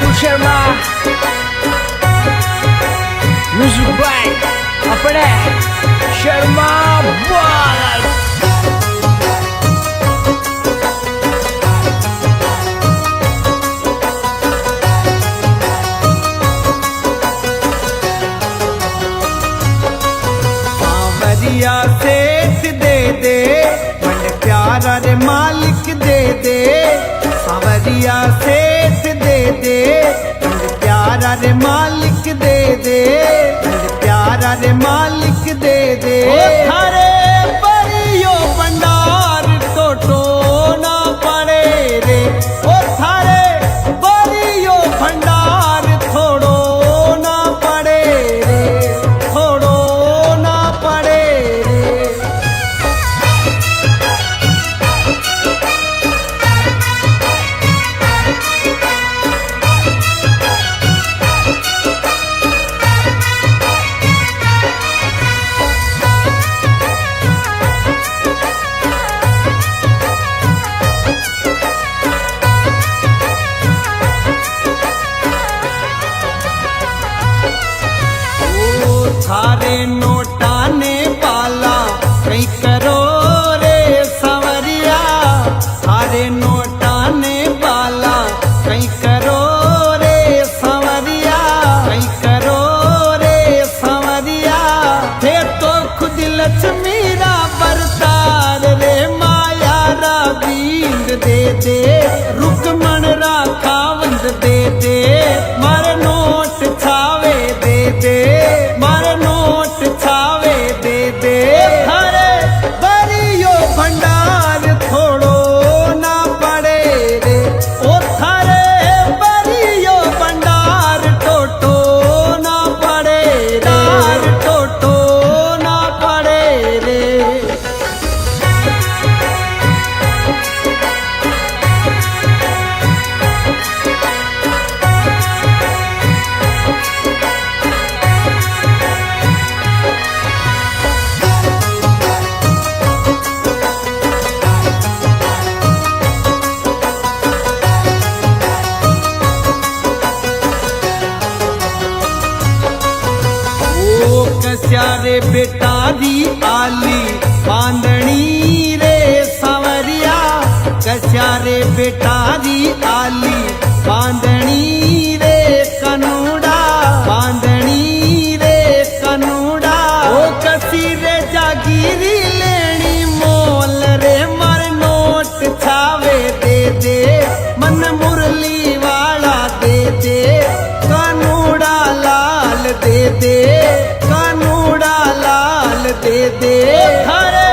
Atul Sharma music by अपने शर्मा बाल। सावरिया सेठ दे दे मन प्यारा रे मालिक दे दे। सावरिया सेठ दे दे मन प्यारा रे मालिक दे दे। मन प्यारा रे मालिक दे दे। थारे परियो भंडार टोटो ना पड़े रे। ओ थारे परियो भंडार थोड़ो ना पड़े रे। थोड़ो ना पड़े रे। थारे नोटा ने पाला कई करो रे सवरिया। थारे नोटा ने पाला कई करो रे सवरिया। कई करो रे सवरिया। थे तो खुद लक्ष्मी रा बरतार रे माया रा बींद दे दे। रुकमण रा खावंद दे दे। मारे नोट छावे दे दे। मारे नोट छावे दे दे। थारे बरियो भंडार थोड़ो ना पड़े रे। ओ थारे बरियो भंडार टोटो ना पड़े रे। टोटो ना पड़े रे। कस्यारे बेटारी आली बांधनी रे सवरिया। कस्यारे बेटारी आली बांधनी रे कनूड़ा। बांधनी रे कनूड़ा। ओ कसी रे जागीरी लेनी मोल रे। मर नोट छावे दे दे। मन मुरली वाला दे दे। कनूड़ा लाल दे दे। कनूड़ा लाल दे दे। थारे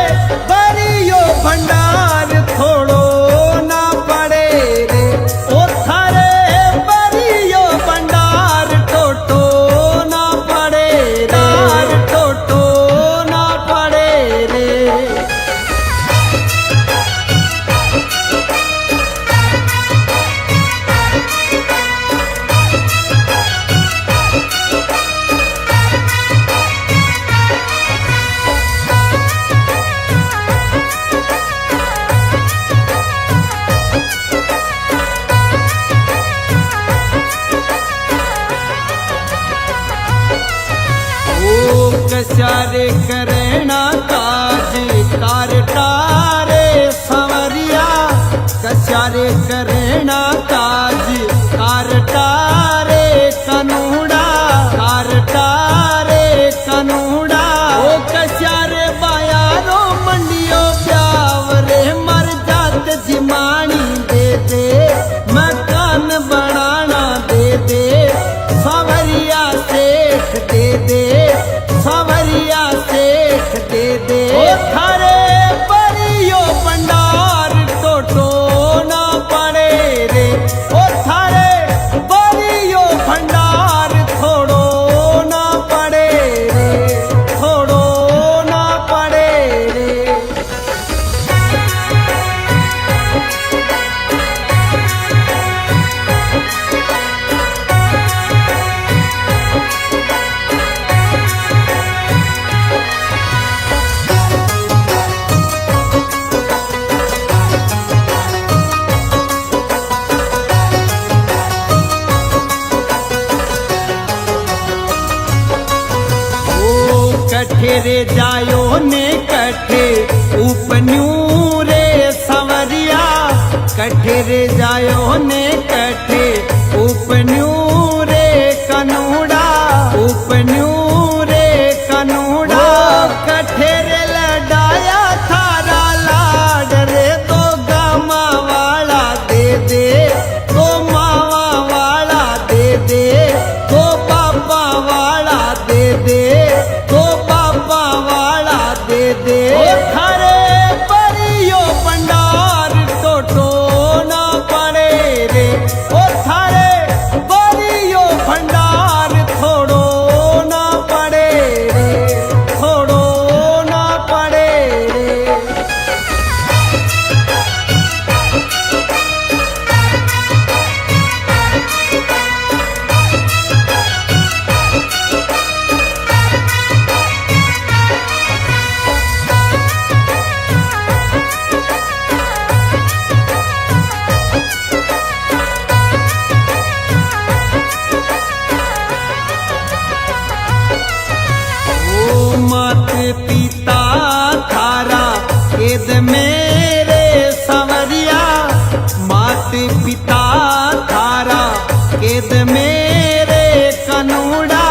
बरियो भंडार थोड़ो ना पड़े रे। ओ थारे बरियो भंडार टोटो ना पड़े रे। टोटो ना पड़े रे। कस्यारे करना काज कार टारे सवरिया। कस्यारे करना काज कार टारे कनूड़ा। कार टारे कनूड़ा। ओ कस्यारे बायारो मंडियो ब्यावरे। मर जात जिमानी दे दे। मकान बनाना दे दे। सवरिया सेठ दे दे। सवरिया सेठ कठे रे जायो ने कठे उपन्यू रे संवरिया कठे रे जायो ने कठे उपन्यू रे कनूड़ा उपन्यू रे कनूड़ा कठे रे लडाया थारा लाड रे तो गामा वाला दे दे तो मावा वाला दे दे तो पापा वाला दे दे तो पापा वाला दे दे थारे परियो भंडार टोटो ना पड़े रे ओ थारे परियो भंडार थोड़ो ना पड़े रे थोड़ो ना पड़े रे ओ मात पिता थारा केद मेरे संवरिया मात पिता थारा केद मेरे कनूड़ा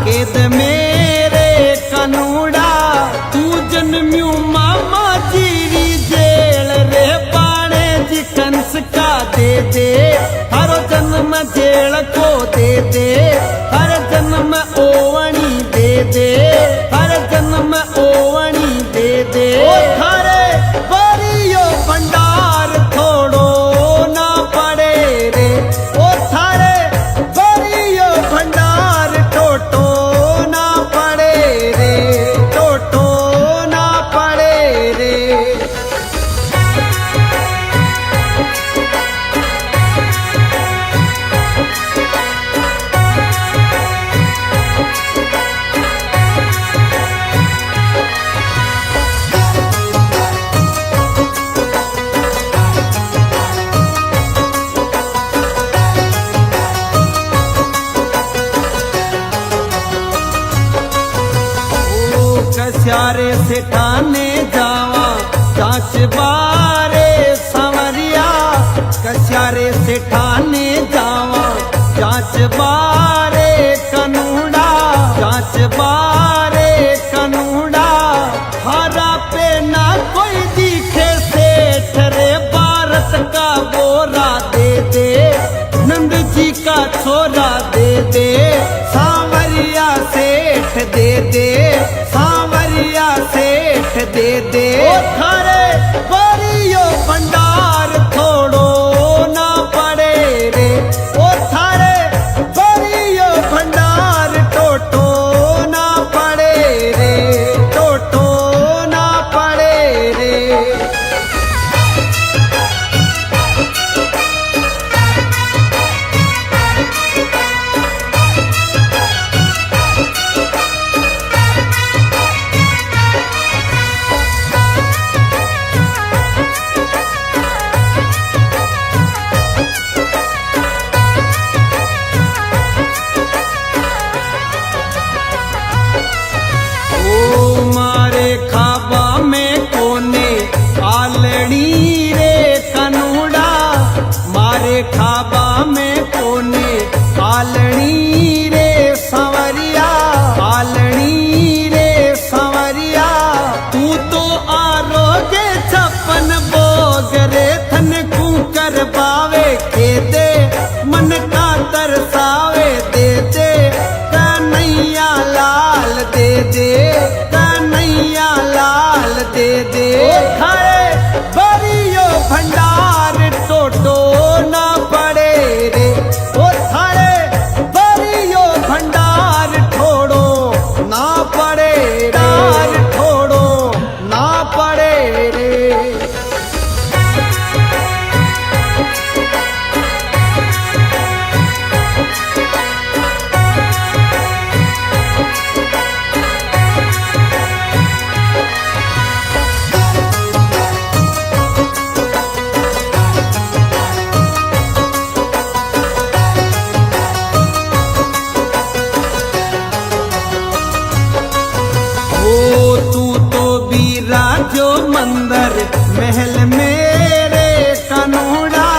केद मेरे कनूड़ा तू जन्म्यू मामा जीरी जेल रे पाणे जी कंस का दे दे थारो जन्म जेल को दे दे हर जन्म ओवणी दे दे हर जन्म ओवणी दे दे ओ थारे परियो भंडार थोड़ो ना पड़े रे ओ थारे परियो भंडार टोटो ना पड़े रे टोटो ना पड़े रे कस्यारे से ठाने जावा जांच बारे संवरिया कस्यारे से ठाने जावा जांच बारे कनूड़ा जांच बारे कनूड़ा हरा पे ना कोई दिखे सेठ रे भारत का बोरा दे दे नंद जी का छोरा दे दे सांवरिया सेठ दे दे सांवरिया सेठ दे दे ओ थारे परियो भंडार थोड़ो ना पड़े रे ओ थारे परियो भंडार टोटो ना पड़े रे टोटो ना पड़े रे ओ मारे खाबा में कोने आलड़ी रे कनूड़ा मारे खाबा में कोने आलड़ी रे संवरिया आलड़ी रे संवरिया तू तो आरोगे छप्पन बोग रे थन कूकर बावे के दे मन का तरसावे दे दे कन्हैया लाल दे दे कन्हैया लाल दे दे थारे बरियो भंडार टोटो ना पड़े रे ओ थारे बरियो भंडार छोड़ो ना पड़े डार छोड़ो ना पड़े रे जो मंदिर महल मेरे कनूड़ा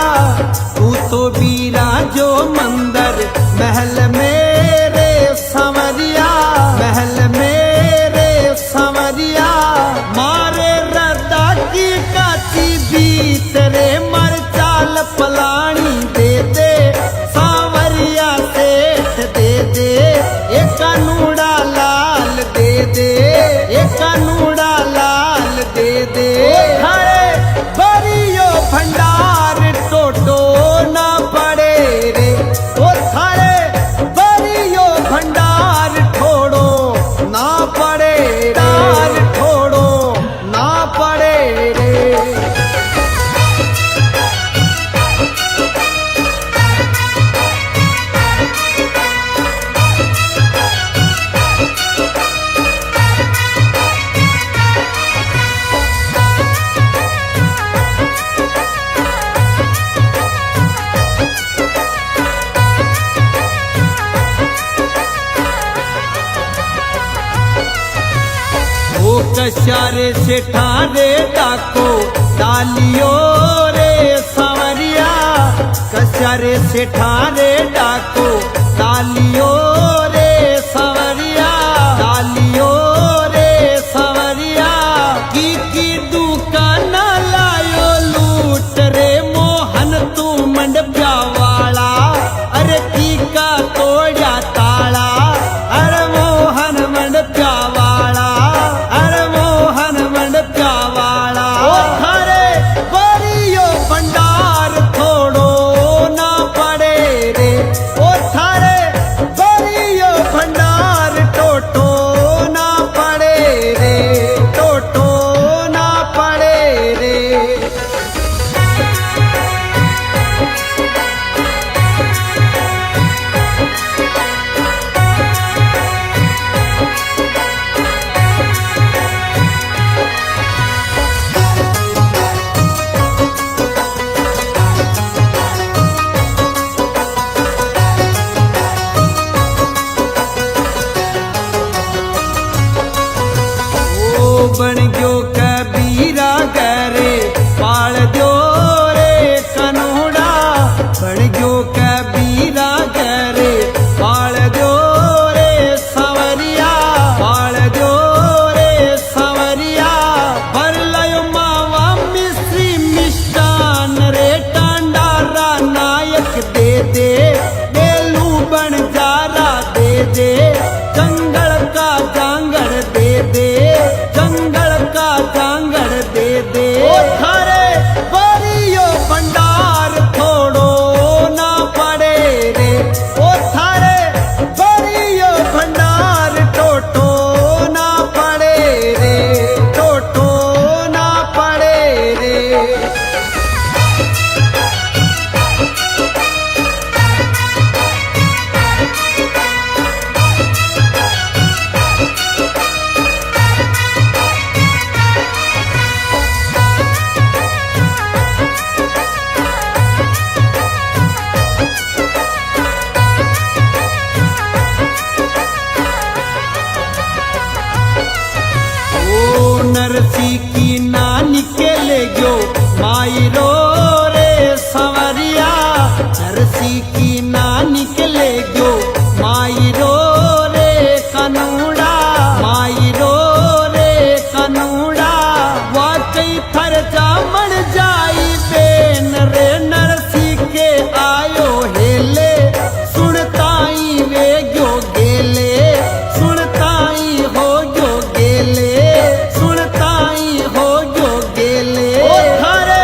तू तो बीरा जो मंदिर महल मेरे संवरिया महल मेरे संवरिया मारे रदा की काची बीत रे मर चाल पलानी दे दे सांवरिया सेठ दे दे एक कनूड़ा लाल दे दे एक कनूड़ा लाल दे दे हरे बरियो भंडार टोटो ना पड़े रे ओ थारे बरियो भंडार ठोड़ो ना पड़े डार ठोड़ो ना पड़े रे ओ कशारे से ठारे डाको डालियो रे सांवरिया कशारे से ठारे डाको डालियो रे सांवरिया डालियो रे सांवरिया की दुकान लायो लूट रे मोहन तू मंडप्या वाला अरे की का तोड़ा ताला अरे मोहन मंडप्या वाला अरे मोहन मंडप्या वाला ओ थारे बरियो भंडार थोड़ो ना पड़े रे ओ थारे बरियो भंडार टोटो ना पड़े रे टोटो ना पड़े रे ओ बन गयो कबीरा गरे पाल दो रे कनूड़ा बन गयो कबीरा गरे पाल दो रे सांवरिया पाल दो रे सांवरिया भर लयो मावा मिश्री मिष्टान रे टांडारा नायक दे दे बेलू बन जारा दे दे जंगल का जांगड़ दे दे जंगल का जांगड़ दे दे ओ थारे बरियो भंडार थोड़ो ना पड़े रे ओ थारे बरियो भंडार टोटो ना पड़े रे टोटो ना पड़े रे ओ नरसी की नानी के ले गयो माई रो रे संवरिया नरसी की नानी के ले गयो माई रो रे कनूड़ा माई रो रे कनूड़ा वाकई थर जामण जाई बेन रे नरसी के आयो हेले सुनताई वे गयो गेले सुनताई हो गयो गेले सुनताई हो गयो गेले ओ थारे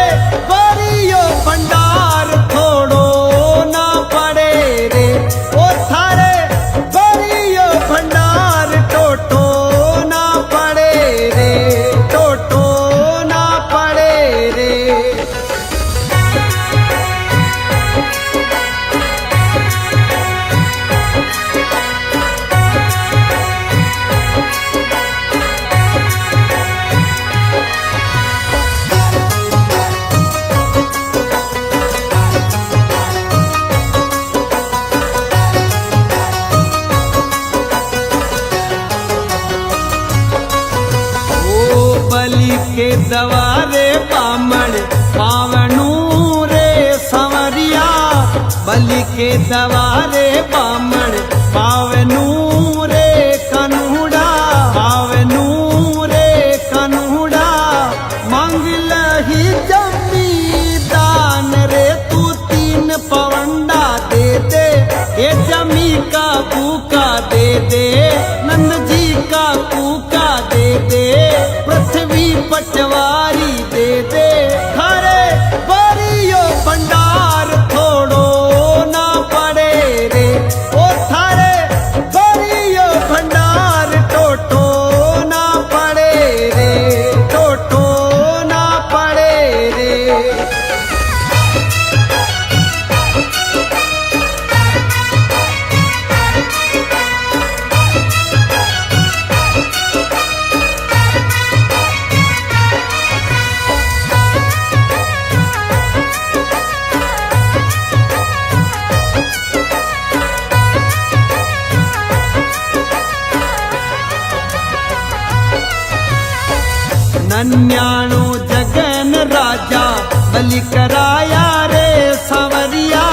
बलि के दवारे बामण पावनू रे संवरिया बलि के दवारे बामण पावनू रे कन्हुड़ा पावनू रे कन्हुड़ा मांग लही जमीदान रे तू 3 पवंडा दे दे ये जमी का कूका दे दे नंद जी का कूका दे दे पृथ्वी पटवारी दे दे थारे बरियो भंडार थोड़ो ना पड़े रे ओ थारे बरियो भंडार टोटो ना पड़े रे टोटो ना पड़े रे नन्याणु जगन राजा बलि कराया रे संवरिया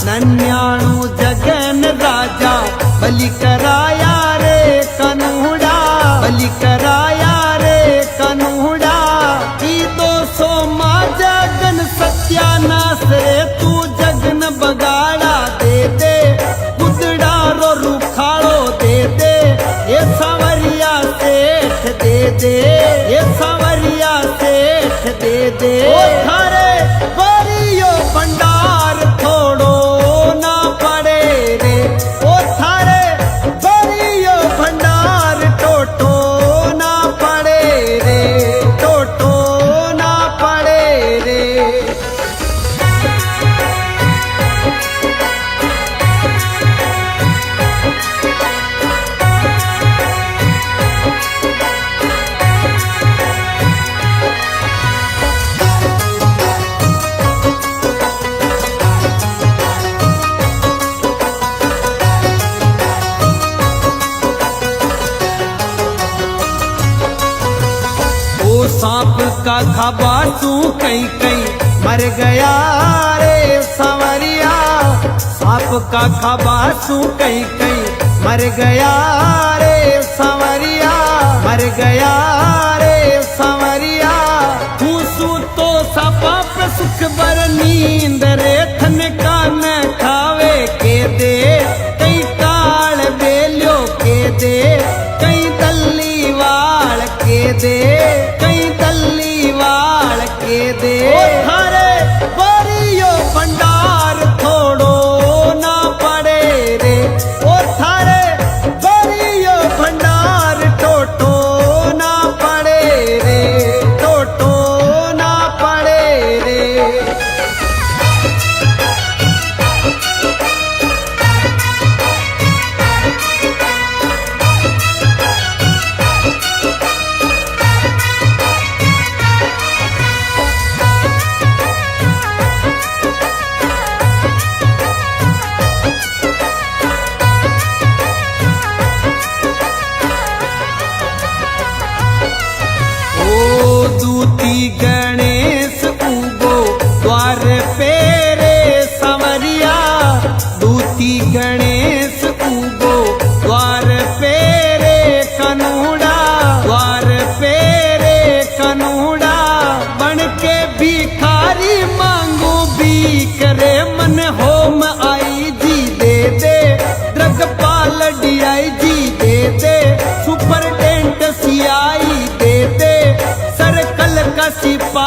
नन्याणु जगन राजा बलि कराया रे कन्हुड़ा बलि कराया रे कन्हुड़ा की 200 माँ जगन सत्यानाश रे तू जगन बगाड़ा दे दे गुदड़ा रो रुखाड़ो दे दे ये संवरिया सेठ दे दे ये संवरिया सेठ दे दे ओ थारे बरियो भंडार थोड़ो ना पड़े रे ओ थारे बरियो भंडार टोटो ना पड़े रे टोटो ना पड़े रे सांप का खबासू कई कई मर गया रे संवरिया सांप का खबासू कई कई मर गया रे संवरिया मर गया रे संवरिया फूसू तो सपाप सुख बर नींद रे थन कान खावे के दे कई काल बेलियो के दे कई दल्ली वाल के दे के दे ओ थारे बरियो भंडार थोड़ो ना पड़े रे ओ थारे बरियो भंडार टोटो ना पड़े रे टोटो ना पड़े रे गणेश उगो द्वार पे रे संवरिया दूती गणेश उगो द्वार पे रे कन्हुड़ा द्वार पे रे कन्हुड़ा बन के भिखारी मांगू भीख रे मन होम आई जी दे दे द्रगपाल DIG दे दे सुपरटेंट CI दे दे सर्कल का सिपाही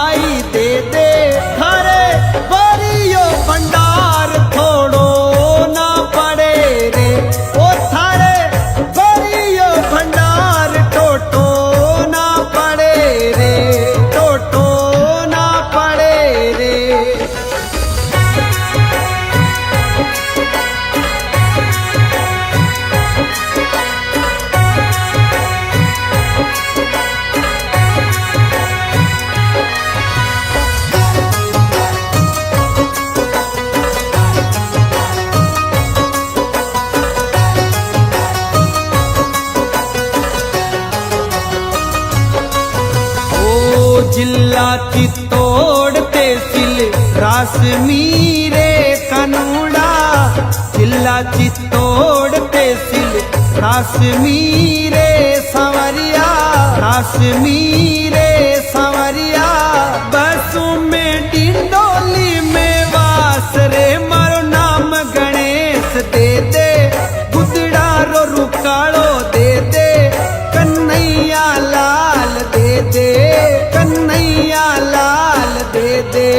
जिला चित्तौड़ तहसील रासमीरे कनुड़ा, जिला चित्तौड़ तहसील रासमीरे संवरिया, रासमीरे संवरिया। बसों में डिंडोली में वास रे, मारो नाम गणेश दे दे, गुदड़ा रो रुकालो दे दे, कन्हैया लाल दे दे, कन्हैया लाल दे दे।